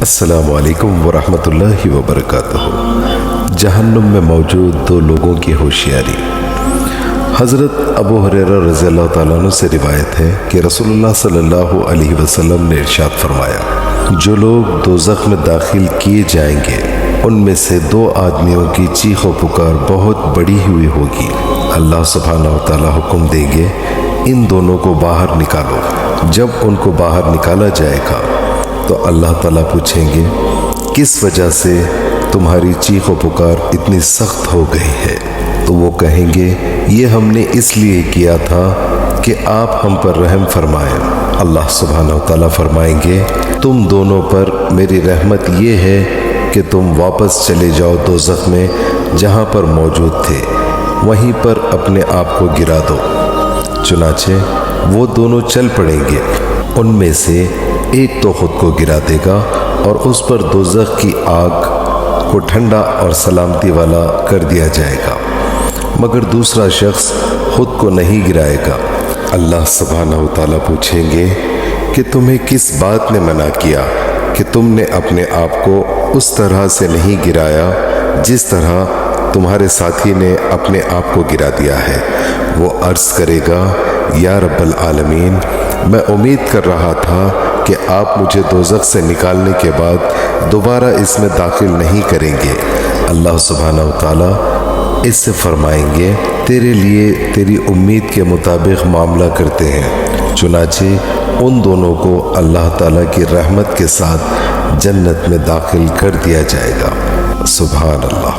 السلام علیکم ورحمۃ اللہ وبرکاتہ۔ جہنم میں موجود دو لوگوں کی ہوشیاری۔ حضرت ابو ہریرہ رضی اللہ تعالیٰ عنہ سے روایت ہے کہ رسول اللہ صلی اللہ علیہ وسلم نے ارشاد فرمایا، جو لوگ دوزخ میں داخل کیے جائیں گے ان میں سے دو آدمیوں کی چیخ و پکار بہت بڑی ہوئی ہوگی۔ اللہ سبحانہ و تعالیٰ حکم دیں گے، ان دونوں کو باہر نکالو۔ جب ان کو باہر نکالا جائے گا تو اللہ تعالیٰ پوچھیں گے، کس وجہ سے تمہاری چیخ و پکار اتنی سخت ہو گئی ہے؟ تو وہ کہیں گے، یہ ہم نے اس لیے کیا تھا کہ آپ ہم پر رحم فرمائیں۔ اللہ سبحانہ و تعالیٰ فرمائیں گے، تم دونوں پر میری رحمت یہ ہے کہ تم واپس چلے جاؤ دوزخ میں جہاں پر موجود تھے، وہیں پر اپنے آپ کو گرا دو۔ چنانچہ وہ دونوں چل پڑیں گے، ان میں سے ایک تو خود کو گرا دے گا اور اس پر دوزخ کی آگ کو ٹھنڈا اور سلامتی والا کر دیا جائے گا، مگر دوسرا شخص خود کو نہیں گرائے گا۔ اللہ سبحانہ و تعالیٰ پوچھیں گے کہ تمہیں کس بات نے منع کیا کہ تم نے اپنے آپ کو اس طرح سے نہیں گرایا جس طرح تمہارے ساتھی نے اپنے آپ کو گرا دیا ہے؟ وہ عرض کرے گا، یا رب العالمین، میں امید کر رہا تھا کہ آپ مجھے دوزخ سے نکالنے کے بعد دوبارہ اس میں داخل نہیں کریں گے۔ اللہ سبحانہ و تعالیٰ اس سے فرمائیں گے، تیرے لیے تیری امید کے مطابق معاملہ کرتے ہیں۔ چنانچہ ان دونوں کو اللہ تعالیٰ کی رحمت کے ساتھ جنت میں داخل کر دیا جائے گا۔ سبحان اللہ۔